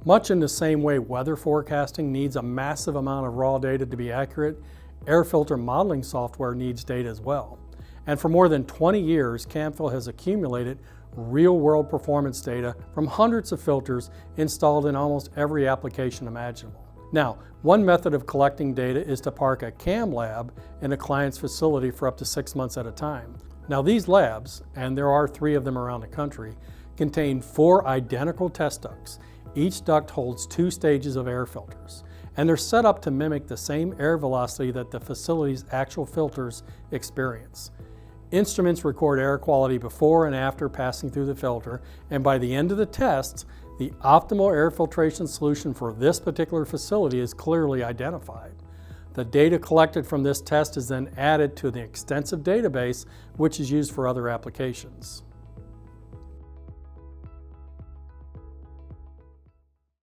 Much in the same way weather forecasting needs a massive amount of raw data to be accurate, air filter modeling software needs data as well. And for more than 20 years, Camfil has accumulated real-world performance data from hundreds of filters installed in almost every application imaginable. Now, one method of collecting data is to park a cam lab in a client's facility for up to 6 months at a time. Now these labs, and there are 3 of them around the country, contain 4 identical test ducts. Each duct holds 2 stages of air filters, and they're set up to mimic the same air velocity that the facility's actual filters experience. Instruments record air quality before and after passing through the filter, and by the end of the test, the optimal air filtration solution for this particular facility is clearly identified. The data collected from this test is then added to the extensive database, which is used for other applications.